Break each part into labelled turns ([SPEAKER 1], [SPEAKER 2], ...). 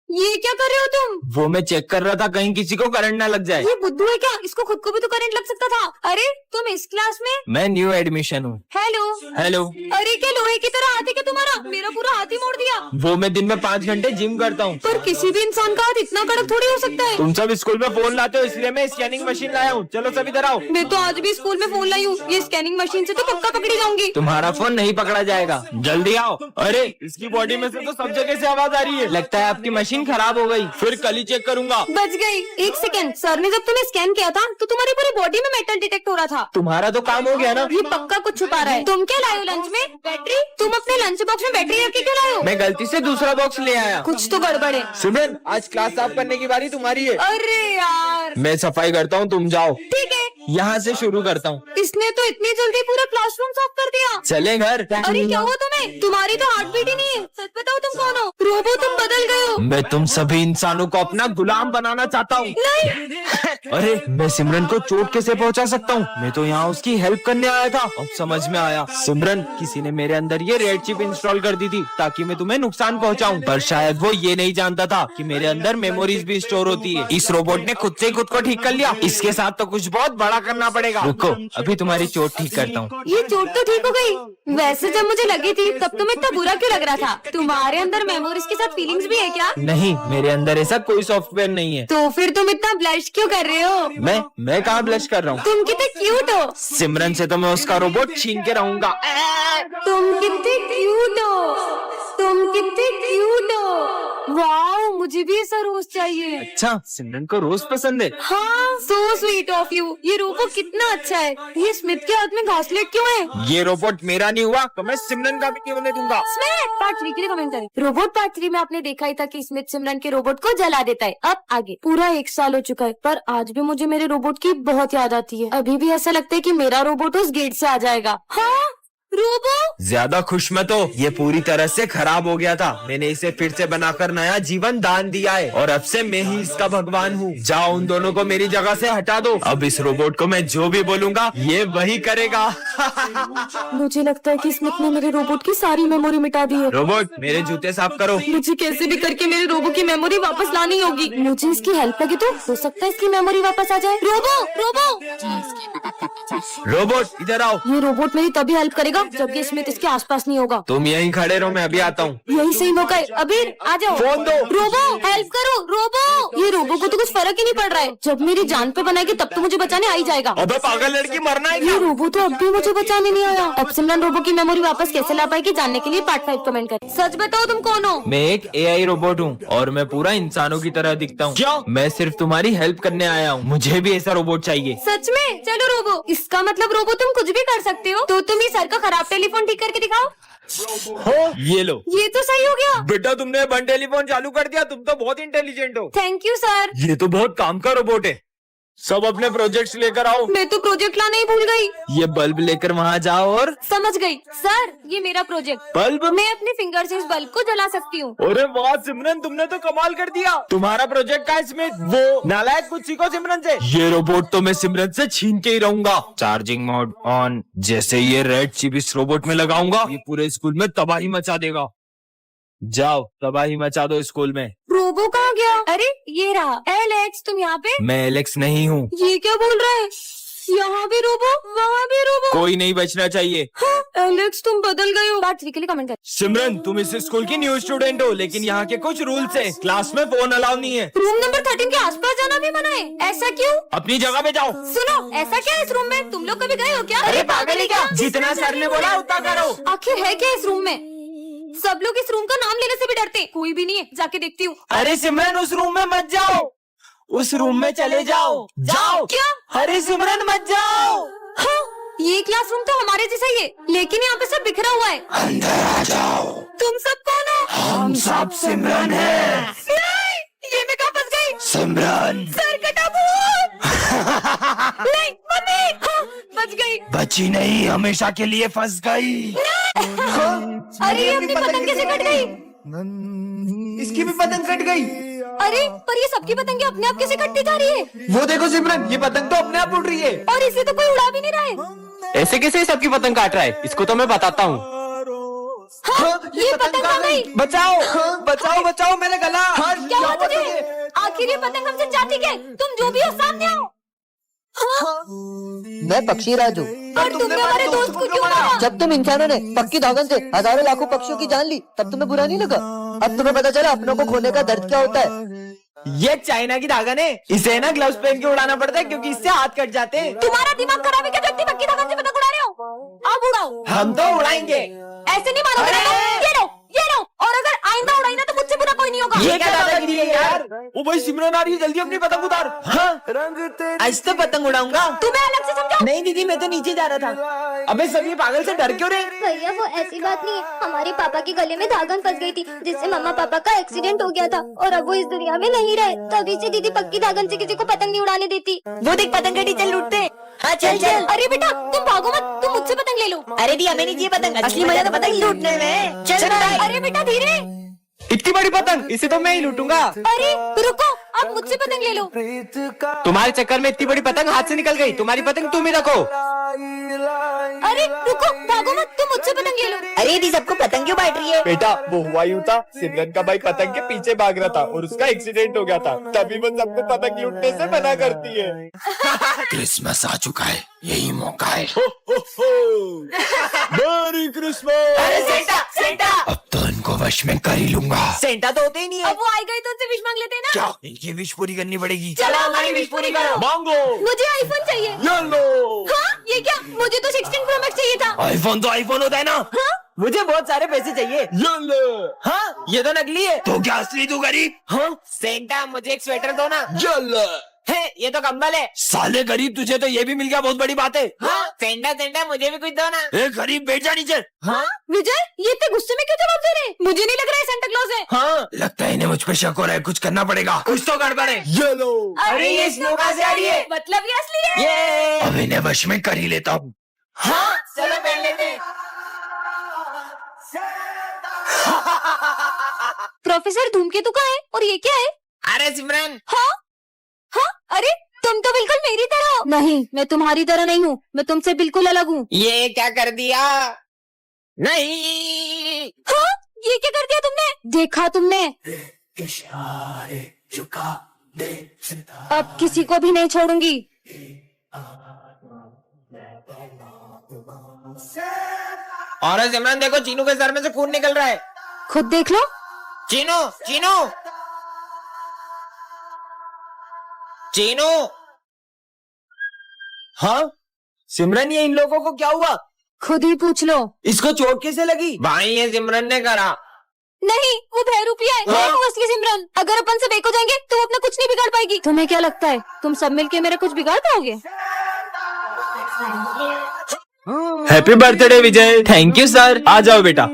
[SPEAKER 1] ये क्या कर रहे हो तुम?
[SPEAKER 2] वो मैं चेक कर रहा था कहीं किसी को करंट ना लग जाए।
[SPEAKER 1] ये बुद्धू है क्या? इसको खुद को भी तो करंट लग सकता था। अरे तुम इस क्लास में?
[SPEAKER 2] मैं न्यू एडमिशन हूँ।
[SPEAKER 1] हेलो।
[SPEAKER 2] हेलो।
[SPEAKER 1] अरे क्या लोहे की तरह हाथ है क्या तुम्हारा? मेरा पूरा हाथ ही मोड़ दिया।
[SPEAKER 2] वो मैं दिन में 5 घंटे जिम करता हूँ।
[SPEAKER 1] पर किसी भी इंसान का हाथ इतना कड़क थोड़ी हो सकता है।
[SPEAKER 2] तुम सब स्कूल में फोन लाते हो इसलिए मैं स्कैनिंग मशीन लाया हूँ। चलो सब इधर आओ।
[SPEAKER 1] मैं तो आज भी स्कूल में फोन लाई हूँ। ये स्कैनिंग मशीन से तो पक्का पकड़ी जाऊंगी।
[SPEAKER 2] तुम्हारा फोन नहीं पकड़ा जाएगा, जल्दी आओ। अरे इसकी बॉडी में से तो सब जगह से आवाज आ रही है। लगता है आपकी मशीन खराब हो गई। फिर कल ही चेक करूंगा।
[SPEAKER 1] बच गई। एक सेकंड, सर ने जब तुम्हें स्कैन किया था तो तुम्हारी पूरी बॉडी में मेटल डिटेक्ट हो रहा था।
[SPEAKER 2] तुम्हारा तो काम हो गया ना।
[SPEAKER 1] ये पक्का कुछ छुपा रहा है। तुम क्या लाए हो लंच में? बैटरी? तुम अपने लंच बॉक्स में बैटरी रख के क्यों लाए हो?
[SPEAKER 2] मैं गलती से दूसरा बॉक्स ले आया।
[SPEAKER 1] कुछ तो गड़बड़ है।
[SPEAKER 2] सिमरन आज क्लास साफ करने की बारी तुम्हारी है।
[SPEAKER 1] अरे यार।
[SPEAKER 2] मैं सफाई करता हूँ, तुम जाओ।
[SPEAKER 1] ठीक है।
[SPEAKER 2] यहाँ से शुरू करता हूँ।
[SPEAKER 1] इसने तो इतनी जल्दी पूरा क्लासरूम साफ कर दिया।
[SPEAKER 2] चले घर।
[SPEAKER 1] अरे क्या हुआ तुम्हें? तुम्हारी तो हार्ट बीट ही नहीं है। सच बताओ तुम कौन हो? रोबो तुम बदल गए हो।
[SPEAKER 2] मैं तुम सभी इंसानों को अपना गुलाम बनाना चाहता हूँ।
[SPEAKER 1] नहीं।
[SPEAKER 2] अरे मैं सिमरन को चोट कैसे पहुंचा सकता हूँ? मैं तो यहाँ उसकी हेल्प करने आया था। अब समझ में आया। सिमरन किसी ने मेरे अंदर ये रेड चिप इंस्टॉल कर दी थी ताकि मैं तुम्हें नुकसान पहुँचाऊँ, पर शायद वो ये नहीं जानता था कि मेरे अंदर मेमोरीज भी स्टोर होती है। इस रोबोट ने खुद से ही खुद को ठीक कर लिया। इसके साथ तो कुछ बहुत बड़ा करना पड़ेगा। रुको अभी तुम्हारी चोट ठीक करता हूँ।
[SPEAKER 1] ये चोट तो ठीक हो गई। वैसे जब मुझे लगी थी तब तुम्हें इतना बुरा क्यों लग रहा था? तुम्हारे अंदर मेमोरीज के साथ फीलिंग्स भी है क्या?
[SPEAKER 2] नहीं, मेरे अंदर ऐसा कोई सॉफ्टवेयर नहीं है।
[SPEAKER 1] तो फिर तुम इतना ब्लश क्यों कर रहे हो?
[SPEAKER 2] मैं कहाँ ब्लश कर रहा हूँ?
[SPEAKER 1] तुम कितने क्यूट हो।
[SPEAKER 2] सिमरन से तो मैं उसका रोबोट छीन के रहूंगा।
[SPEAKER 1] तुम कितने क्यूट हो। तुम कितने क्यूट हो। वाओ, मुझे भी ऐसा रोज चाहिए।
[SPEAKER 2] अच्छा, सिमरन को रोज पसंद है।
[SPEAKER 1] हाँ, सो स्वीट ऑफ यू। ये रोबो कितना अच्छा है। ये स्मिथ के हाथ में घासलेट क्यों है?
[SPEAKER 2] ये रोबोट मेरा नहीं हुआ तो मैं सिमरन का भी क्यों नहीं दूंगा।
[SPEAKER 1] स्मिथ पार्ट 3 के लिए कमेंट करें। रोबोट पार्ट 3 में आपने देखा ही था कि स्मिथ सिमरन के रोबोट को जला देता है। अब आगे पूरा 1 साल हो चुका है, पर आज भी मुझे मेरे रोबोट की बहुत याद आती है। अभी भी ऐसा लगता है कि मेरा रोबोट उस गेट से आ जाएगा। हाँ रोबो।
[SPEAKER 2] ज्यादा खुश मत हो, ये पूरी तरह से खराब हो गया था। मैंने इसे फिर से बनाकर नया जीवन दान दिया है और अब से मैं ही इसका भगवान हूँ। जाओ उन दोनों को मेरी जगह से हटा दो। अब इस रोबोट को मैं जो भी बोलूंगा ये वही करेगा।
[SPEAKER 1] मुझे लगता है कि स्मिथ ने मेरे रोबोट की सारी मेमोरी मिटा दी है।
[SPEAKER 2] रोबोट मेरे जूते साफ करो।
[SPEAKER 1] मुझे कैसे भी करके मेरे रोबो की मेमोरी वापस लानी होगी। मुझे इसकी हेल्प लगे तो हो सकता है इसकी मेमोरी वापस आ जाए। रोबो रोबो
[SPEAKER 2] रोबोट इधर आओ।
[SPEAKER 1] ये रोबोट मेरी तभी हेल्प करेगा जब ये स्मिथ इसके आसपास नहीं होगा।
[SPEAKER 2] तुम यहीं खड़े रहो, मैं अभी आता हूँ।
[SPEAKER 1] यही सही मौका है। अबीर आ जाओ।
[SPEAKER 2] फोन दो।
[SPEAKER 1] रोबो हेल्प करो। रोबो। ये रोबो को तो कुछ फर्क ही नहीं पड़ रहा है। जब मेरी जान पे बनाएगी तब तो मुझे बचाने आ ही जाएगा।
[SPEAKER 2] अबे पागल लड़की, मरना है क्या?
[SPEAKER 1] ये रोबो तो अब भी मुझे बचाने नहीं आया। अब सिमरन रोबो की मेमोरी वापस कैसे ला पाएगी जानने के लिए पार्ट 5 कमेंट करें। सच बताओ तुम कौन हो?
[SPEAKER 2] मैं एक AI रोबोट हूँ और मैं पूरा इंसानों की तरह दिखता हूँ। क्या? मैं सिर्फ तुम्हारी हेल्प करने आया हूँ। मुझे भी ऐसा रोबोट चाहिए।
[SPEAKER 1] सच में? चलो रोबो। इसका मतलब रोबो तुम कुछ भी कर सकते हो। तो तुम ही सर का खराब टेलीफोन ठीक करके दिखाओ।
[SPEAKER 2] हो ये लो।
[SPEAKER 1] ये तो सही हो गया।
[SPEAKER 2] बेटा तुमने बन टेलीफोन चालू कर दिया। तुम तो बहुत इंटेलिजेंट हो।
[SPEAKER 1] Thank you sir.
[SPEAKER 2] ये तो बहुत काम का रोबोट है। सब अपने प्रोजेक्ट्स लेकर आओ।
[SPEAKER 1] मैं तो प्रोजेक्ट लाना ही भूल गई।
[SPEAKER 2] ये बल्ब लेकर वहाँ जाओ और
[SPEAKER 1] समझ गई सर। ये मेरा प्रोजेक्ट।
[SPEAKER 2] बल्ब?
[SPEAKER 1] मैं अपने फिंगर से इस बल्ब को जला सकती हूँ।
[SPEAKER 2] अरे वाह सिमरन, तुमने तो कमाल कर दिया। तुम्हारा प्रोजेक्ट का इसमें वो नालायक कुछ सीखो सिमरन से। ये रोबोट तो मैं सिमरन से छीन के ही रहूंगा। Charging mode on. जैसे ये रेड चिप इस रोबोट में लगाऊंगा ये पूरे स्कूल में तबाही मचा देगा। जाओ तबाही मचा दो स्कूल में।
[SPEAKER 1] रोबो कहाँ गया? अरे ये रहा। एलेक्स तुम यहाँ पे?
[SPEAKER 2] मैं एलेक्स नहीं हूँ।
[SPEAKER 1] ये क्या बोल रहा है? यहाँ भी रोबो वहाँ भी रोबो।
[SPEAKER 2] कोई नहीं बचना चाहिए।
[SPEAKER 1] हाँ, एलेक्स तुम बदल गए हो। पार्ट 3 के लिए कमेंट कर।
[SPEAKER 2] सिमरन तुम इस स्कूल की न्यू स्टूडेंट हो, लेकिन यहाँ के कुछ रूल्स है। क्लास में फोन अलाउ नहीं है।
[SPEAKER 1] रूम नंबर 13 के आसपास जाना भी मना है। ऐसा क्यों?
[SPEAKER 2] अपनी जगह पे जाओ।
[SPEAKER 1] सुनो, ऐसा क्या है इस रूम में? तुम लोग कभी गए हो क्या?
[SPEAKER 2] अरे पागल है क्या? जितना सर ने बोला उतना करो।
[SPEAKER 1] आखिर है क्या इस रूम में? सब लोग इस रूम का नाम लेने से भी डरते। कोई भी नहीं है, जाके देखती हूँ।
[SPEAKER 2] अरे सिमरन उस रूम में मत जाओ। उस रूम में चले जाओ। जाओ।
[SPEAKER 1] क्या?
[SPEAKER 2] अरे सिमरन मत जाओ।
[SPEAKER 1] हाँ, ये क्लासरूम तो हमारे जैसा ही है, लेकिन यहाँ पे सब बिखरा हुआ है।
[SPEAKER 2] अंदर आ जाओ।
[SPEAKER 1] तुम सब कौन हो?
[SPEAKER 2] हम सब सिमरन हैं।
[SPEAKER 1] नहीं, ये मैं कहाँ फंस गई?
[SPEAKER 2] सिमरन।
[SPEAKER 1] सर कटा भूत। नहीं मम्मी। हाँ, बच गई।
[SPEAKER 2] बची नहीं, हमेशा के लिए फंस गई।
[SPEAKER 1] अरे ये अपनी पतंग कैसे कट गई?
[SPEAKER 3] इसकी भी पतंग कट गई।
[SPEAKER 1] अरे पर ये सबकी पतंगे अपने आप कैसे कटती जा रही है?
[SPEAKER 3] वो देखो सिमरन, ये पतंग तो अपने आप उड़ रही है।
[SPEAKER 1] और इसे तो कोई उड़ा भी नहीं रहा है।
[SPEAKER 2] ऐसे कैसे सबकी पतंग काट रहा है? इसको तो मैं बताता हूँ।
[SPEAKER 1] ये पतंग आ गई।
[SPEAKER 3] बचाओ बचाओ बचाओ मेरा गला।
[SPEAKER 1] क्या हुआ तुझे? आखिर ये पतंग हमसे चाहती क्या है? तुम जो भी हो सामने आओ।
[SPEAKER 4] मैं पक्षी राजू।
[SPEAKER 1] पर तुमने हमारे दोस्त को क्यों मारा?
[SPEAKER 4] जब तुम इंसानों ने पक्की धागन से हजारों लाखों पक्षियों की जान ली तब तुम्हें बुरा नहीं लगा? अब तुम्हें पता चला अपनों को खोने का दर्द क्या होता है।
[SPEAKER 3] ये चाइना की धागन है, इसे ना ग्लव्स पहन के उड़ाना पड़ता है क्योंकि इससे हाथ कट जाते हैं।
[SPEAKER 1] तुम्हारा दिमाग खराब है क्या? जो इतनी पक्की धागन से पतंग उड़ा रहे हो? अब उड़ाओ।
[SPEAKER 3] हम तो उड़ाएंगे।
[SPEAKER 1] ऐसे नहीं मारोगे। ये लो। और अगर आइंदा उड़ाई ना तो मुझसे बुरा कोई नहीं होगा।
[SPEAKER 3] ये क्या दादागिरी है यार?
[SPEAKER 2] ओ भाई सिमरन आ रही है, जल्दी अपनी पतंग उतार।
[SPEAKER 3] हाँ आज तो पतंग उड़ाऊंगा।
[SPEAKER 1] तुम्हें अलग से समझाओ।
[SPEAKER 3] नहीं दीदी मैं तो नीचे जा रहा था। अबे सब ये पागल से डर क्यों रहे?
[SPEAKER 5] भैया वो ऐसी बात नहीं है, हमारे पापा के गले में धागन फंस गई थी जिससे मम्मा पापा का एक्सीडेंट हो गया था और अब वो इस दुनिया में नहीं रहे। तभी से दीदी पक्की धागन से किसी को पतंग नहीं उड़ाने देती।
[SPEAKER 6] वो देख पतंग का टीचर लूटते। हाँ चल चल।
[SPEAKER 1] अरे बेटा तुम भागो मत, तुम मुझसे पतंग ले लो।
[SPEAKER 6] अरे दी हमें नहीं चाहिए पतंग, असली मजा तो पतंग लूटने में। चल भाई।
[SPEAKER 1] अरे बेटा धीरे।
[SPEAKER 3] इतनी बड़ी पतंग, इसे तो मैं ही लूटूंगा।
[SPEAKER 1] अरे रुको, आप मुझसे पतंग ले लो।
[SPEAKER 3] तुम्हारे चक्कर में इतनी बड़ी पतंग हाथ से निकल गई। तुम्हारी पतंग तुम ही रखो।
[SPEAKER 1] अरे रुको, भागो मत, तुम मुझसे पतंग ले लो।
[SPEAKER 6] अरे दी सबको पतंग क्यों बांट रही है?
[SPEAKER 7] बेटा वो हुआ यूं था, सिमरन का भाई पतंग के पीछे भाग रहा था और उसका एक्सीडेंट हो गया था, तभी वो सबको पतंग लूटने से मना करती है।
[SPEAKER 2] क्रिसमस आ चुका है, यही मौका है।
[SPEAKER 7] Merry Christmas.
[SPEAKER 3] अरे सेंटा सेंटा।
[SPEAKER 2] अब तो इनको वश में कर ही लूंगा।
[SPEAKER 3] सेंटा तो होते ही नहीं है।
[SPEAKER 1] अब वो आई गई तो उनसे विश मांग लेते हैं ना।
[SPEAKER 2] क्या इनकी विश पूरी करनी पड़ेगी?
[SPEAKER 3] चलो हमारी विश पूरी करो।
[SPEAKER 7] मांगो।
[SPEAKER 1] मुझे आईफोन चाहिए।
[SPEAKER 7] ये लो।
[SPEAKER 1] हाँ ये क्या? मुझे तो 16 प्रो मैक्स चाहिए था।
[SPEAKER 2] आईफोन तो आईफोन होता है ना।
[SPEAKER 3] मुझे बहुत सारे पैसे चाहिए।
[SPEAKER 7] ये ले।
[SPEAKER 3] हाँ ये तो नकली है।
[SPEAKER 2] तो क्या असली तू गरीब?
[SPEAKER 3] हाँ सेंटा मुझे एक स्वेटर दो ना।
[SPEAKER 7] ये ले।
[SPEAKER 3] है ये तो कंबल है।
[SPEAKER 2] साले गरीब, तुझे तो ये भी मिल गया, बहुत बड़ी बात है।
[SPEAKER 3] हाँ सेंटा सेंटा मुझे भी कुछ दो ना।
[SPEAKER 2] ए गरीब बैठ जा नीचे।
[SPEAKER 3] हाँ
[SPEAKER 1] विजय ये इतने गुस्से में क्यों जवाब दे रहे? मुझे नहीं लग रहा है सेंटा क्लॉज है।
[SPEAKER 3] हाँ।
[SPEAKER 2] लगता है इन्हें मुझ पर शक हो रहा है, कुछ करना पड़ेगा। कुछ तो गड़बड़ है।
[SPEAKER 7] ये लो।
[SPEAKER 3] अरे ये स्नो कहाँ से आ रही है?
[SPEAKER 1] मतलब ये असली है।
[SPEAKER 3] ये
[SPEAKER 2] अब इन्हें वश में कर ही लेता हूँ।
[SPEAKER 3] हाँ चलो पहन लेते हैं।
[SPEAKER 1] प्रोफेसर धूमकेतु का है और ये क्या है?
[SPEAKER 3] अरे सिमरन।
[SPEAKER 1] हाँ अरे तुम तो बिल्कुल मेरी तरह हो। नहीं मैं तुम्हारी तरह नहीं हूँ, मैं तुमसे बिल्कुल अलग हूँ।
[SPEAKER 3] ये क्या कर दिया? नहीं।
[SPEAKER 1] हाँ ये क्या कर दिया तुमने? देखा तुमने? अब किसी को भी नहीं छोड़ूंगी।
[SPEAKER 3] और सिमरन देखो चीनू के सर में से खून निकल रहा है।
[SPEAKER 1] खुद देख लो।
[SPEAKER 3] चीनू चीनू चीनू।
[SPEAKER 2] हाँ
[SPEAKER 3] सिमरन ये इन लोगों को क्या हुआ?
[SPEAKER 1] खुद ही पूछ लो।
[SPEAKER 3] इसको चोट कैसे लगी? भाई ये सिमरन ने करा।
[SPEAKER 1] नहीं वो बहरूपिया है, मैं हूँ असली सिमरन। अगर अपन से बेक हो जाएंगे तो अपना कुछ नहीं बिगाड़ पाएगी। तुम्हें क्या लगता है तुम सब मिलके मेरा कुछ बिगाड़ पाओगे?
[SPEAKER 2] Happy birthday Vijay. Thank you sir. आ जाओ बेटा।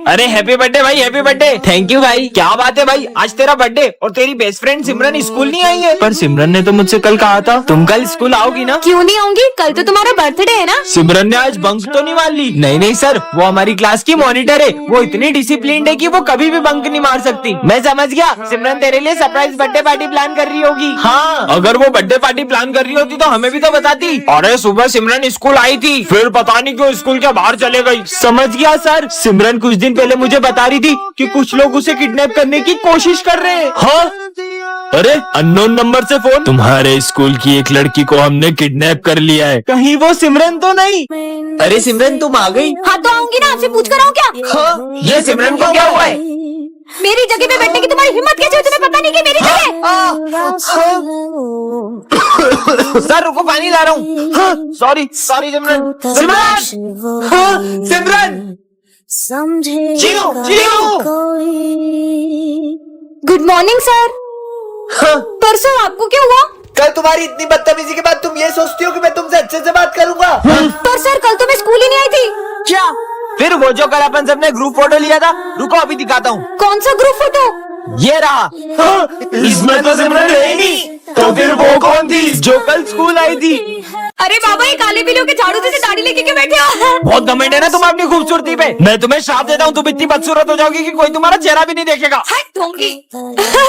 [SPEAKER 2] अरे हैप्पी बर्थडे भाई, हैप्पी बर्थडे। थैंक यू भाई। क्या बात है भाई, आज तेरा बर्थडे और तेरी बेस्ट फ्रेंड सिमरन स्कूल नहीं आई है? पर सिमरन ने तो मुझसे कल कहा था तुम कल स्कूल आओगी ना।
[SPEAKER 1] क्यों नहीं आऊंगी? कल तो तुम्हारा बर्थडे है ना।
[SPEAKER 2] सिमरन ने आज बंक तो नहीं मार ली? नहीं नहीं सर, वो हमारी क्लास की मॉनिटर है, वो इतनी डिसिप्लिन्ड है कि वो कभी भी बंक नहीं मार सकती। मैं समझ गया, सिमरन तेरे लिए सरप्राइज बर्थडे पार्टी प्लान कर रही होगी। हाँ अगर वो बर्थडे पार्टी प्लान कर रही होती तो हमें भी तो बताती। अरे सुबह सिमरन स्कूल आई थी, फिर पता नहीं क्यों स्कूल के बाहर चले गई। समझ गया सर, सिमरन कुछ दिन पहले मुझे बता रही थी कि कुछ लोग उसे किडनैप करने की कोशिश कर रहे हैं। हाँ अरे अननोन नंबर से फोन, तुम्हारे स्कूल की एक लड़की को हमने किडनैप कर लिया है। कहीं वो सिमरन तो नहीं?
[SPEAKER 3] अरे सिमरन तुम आ गई?
[SPEAKER 1] हाँ तो आऊंगी ना, आपसे पूछ कर आऊँ क्या?
[SPEAKER 3] हाँ ये सिमरन को क्या हुआ है?
[SPEAKER 1] मेरी जगह पे बैठने की तुम्हारी हिम्मत कैसे हुई? तुम्हें पता नहीं कि मेरी जगह।
[SPEAKER 3] सर रुको पानी ला रहा हूँ। Sorry sorry Simran. सिमरन हाँ, Simran Chinu Chinu.
[SPEAKER 1] Good morning sir. पर सर आपको क्या हुआ?
[SPEAKER 3] कल तुम्हारी इतनी बदतमीजी के बाद तुम ये सोचती हो कि मैं तुमसे अच्छे से बात करूंगा?
[SPEAKER 1] पर सर कल तो मैं स्कूल ही नहीं आई थी।
[SPEAKER 3] क्या? फिर वो जो कल अपन सबने ग्रुप फोटो लिया था, रुको अभी दिखाता हूँ।
[SPEAKER 1] कौन सा ग्रुप फोटो?
[SPEAKER 3] ये रहा।
[SPEAKER 2] इसमें तो सिमरन है ही नहीं, तो फिर वो कौन थी जो कल स्कूल आई थी?
[SPEAKER 1] अरे बाबा ये काले बिल्लियों के झाड़ू से दाढ़ी लेके क्यों बैठे हो?
[SPEAKER 2] बहुत घमंड है ना तुम अपनी खूबसूरती पे। मैं तुम्हें श्राप देता हूँ, तुम इतनी बदसूरत हो जाओगी कि कोई तुम्हारा चेहरा भी नहीं देखेगा।
[SPEAKER 1] हट दूंगी।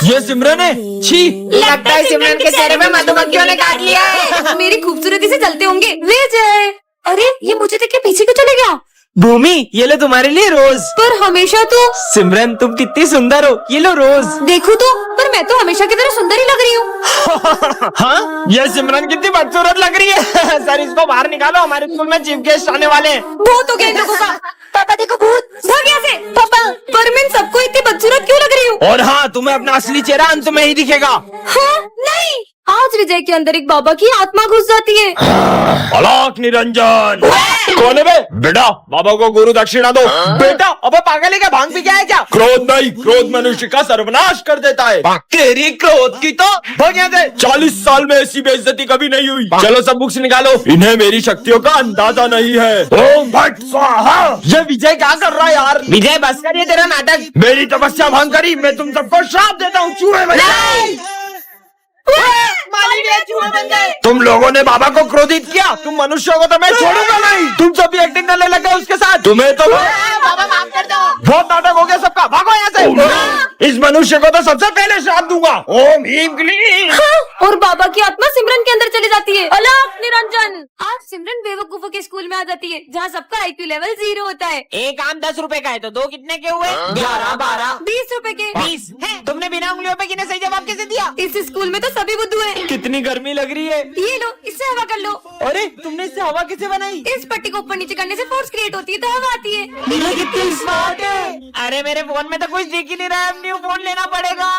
[SPEAKER 2] ये सिमरन है? छी।
[SPEAKER 3] लगता है सिमरन के चेहरे में मधुमक्खियों ने काट लिया है।
[SPEAKER 1] मेरी खूबसूरती से चलते होंगे। विजय, अरे ये मुझे देख के पीछे क्यों चले गया?
[SPEAKER 2] भूमि ये लो तुम्हारे लिए रोज।
[SPEAKER 1] पर हमेशा तो
[SPEAKER 2] सिमरन तुम कितनी सुंदर हो, ये लो रोज।
[SPEAKER 1] देखो तो, पर मैं तो हमेशा की तरह सुंदर ही लग रही हूँ।
[SPEAKER 2] हाँ ये सिमरन कितनी बदसूरत लग रही है। सर इसको बाहर निकालो, हमारे स्कूल में चीफ गेस्ट आने वाले हैं।
[SPEAKER 1] भूत हो गया इन लोगों का।
[SPEAKER 5] पापा देखो भूत।
[SPEAKER 1] भाग यहाँ से पापा। पर मैं इन सबको इतनी बदसूरत क्यों लग रही हूँ?
[SPEAKER 2] और हाँ तुम्हें अपना असली चेहरा अंत में ही दिखेगा।
[SPEAKER 1] हाँ नहीं, आज विजय के अंदर एक बाबा की आत्मा घुस जाती है।
[SPEAKER 7] अलोक निरंजन। कौन है बे? बेटा बाबा को गुरु दक्षिणा दो।
[SPEAKER 2] बेटा अबे पागल है क्या, भांग पी क्या है क्या?
[SPEAKER 7] क्रोध नहीं, क्रोध मनुष्य का सर्वनाश कर देता है।
[SPEAKER 2] तेरी क्रोध की तो
[SPEAKER 7] भाग यहाँ से। 40 साल में ऐसी बेइज्जती कभी नहीं हुई। चलो सब बुक्स निकालो, इन्हें मेरी शक्तियों का अंदाजा नहीं है। ओम भट स्वाहा।
[SPEAKER 2] ये विजय क्या कर रहा है यार? विजय बस करिए तेरा नाटक।
[SPEAKER 7] मेरी तपस्या भंग करी, मैं तुम सबको श्राप देता हूँ। चूहे बन जाओ। तुम लोगों ने बाबा को क्रोधित किया, तुम मनुष्यों को तो मैं छोड़ूंगा नहीं। तुम सब भी एक्टिंग करने लगे उसके साथ। तुम्हें तो
[SPEAKER 6] बाबा माफ कर दो।
[SPEAKER 7] बहुत नाटक हो गया सबका, भागो यहाँ से। इस मनुष्य को तो सबसे पहले श्राप दूंगा। ओम ह्रीम क्लीम।
[SPEAKER 1] और बाबा की आत्मा सिमरन के अंदर चली जाती है। अलोक निरंजन। आज सिमरन बेवकूफों के स्कूल में आ जाती है, जहाँ सबका IQ लेवल 0 होता है।
[SPEAKER 6] एक आम 10 रुपए का है तो 2 कितने के हुए? 11, 12,
[SPEAKER 1] 20 रुपए के।
[SPEAKER 6] 20 है। तुमने बिना उंगलियों पे गिने सही जवाब कैसे दिया?
[SPEAKER 1] इस स्कूल में तो सभी बुद्धू हैं।
[SPEAKER 2] कितनी गर्मी लग रही है।
[SPEAKER 1] ये लो, इससे हवा कर लो।
[SPEAKER 2] अरे तुमने इससे हवा कैसे बनाई?
[SPEAKER 1] इस पट्टी को ऊपर नीचे करने से फोर्स क्रिएट होती है तो हवा आती है।
[SPEAKER 2] कितनी स्मार्ट है।
[SPEAKER 6] अरे मेरे फोन में तो कुछ दिख ही नहीं रहा है, अब न्यू फोन लेना पड़ेगा।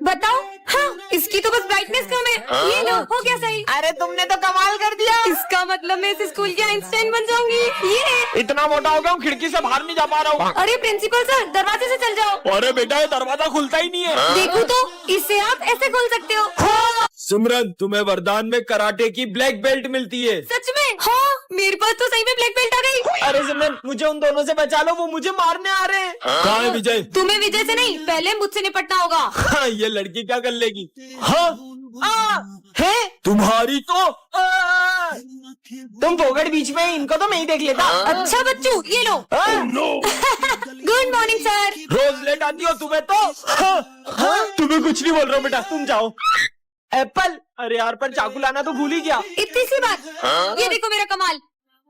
[SPEAKER 1] बताओ। हाँ, इसकी तो बस ब्राइटनेस कम है। ये लो, हो गया सही।
[SPEAKER 6] अरे तुमने तो कमाल कर दिया।
[SPEAKER 1] इसका मतलब मैं इस स्कूल की आइंस्टाइन बन जाऊंगी। ये
[SPEAKER 7] इतना मोटा हो गया हूँ, खिड़की से बाहर नहीं जा पा रहा हूँ।
[SPEAKER 1] अरे प्रिंसिपल सर, दरवाजे से चल जाओ।
[SPEAKER 7] अरे बेटा ये दरवाजा खुलता ही नहीं है।
[SPEAKER 1] देखो तो, इससे आप ऐसे खोल सकते हो।
[SPEAKER 7] सिमरन तुम्हें वरदान में कराटे की ब्लैक बेल्ट मिलती है।
[SPEAKER 1] सच में? हाँ, मेरे पास तो सही में ब्लैक बेल्ट आ गई।
[SPEAKER 2] अरे सिमरन मुझे उन दोनों से बचा लो, वो मुझे मारने आ रहे हैं।
[SPEAKER 7] कहाँ है विजय?
[SPEAKER 1] तुम्हें विजय से नहीं, पहले मुझसे निपटना होगा।
[SPEAKER 7] हाँ ये लड़की क्या कर लेगी? हाँ है तुम्हारी तो
[SPEAKER 2] तुम पोगड़ बीच में, इनको तो मैं ही देख लेता।
[SPEAKER 1] अच्छा बच्चू, ये लो। Good morning sir.
[SPEAKER 7] रोज लेट आती हो तुम्हें तो। तुम्हें कुछ नहीं बोल रहा हूँ बेटा, तुम जाओ।
[SPEAKER 2] एप्पल। अरे यार पर चाकू लाना तो भूल ही गया।
[SPEAKER 1] इतनी सी बात। ये देखो मेरा कमाल।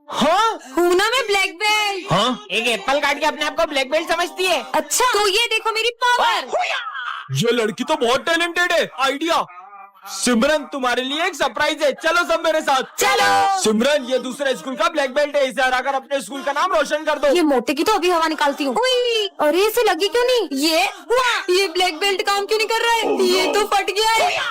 [SPEAKER 2] हाँ
[SPEAKER 1] हूँ ना मैं ब्लैक बेल्ट।
[SPEAKER 7] हाँ
[SPEAKER 6] एक एप्पल काट के अपने आप को ब्लैक बेल्ट समझती है।
[SPEAKER 1] अच्छा तो ये देखो मेरी पावर।
[SPEAKER 7] ये लड़की तो बहुत टैलेंटेड है। आइडिया। सिमरन तुम्हारे लिए एक सरप्राइज है, चलो सब मेरे साथ।
[SPEAKER 1] चलो।
[SPEAKER 7] सिमरन ये दूसरे स्कूल का ब्लैक बेल्ट है, इसे हराकर अपने स्कूल का नाम रोशन कर दो।
[SPEAKER 1] ये मोटे की तो अभी हवा निकालती हूँ। अरे इसे लगी क्यों नहीं? ये ब्लैक बेल्ट काम क्यों नहीं कर रहा है? ये तो फट गया है।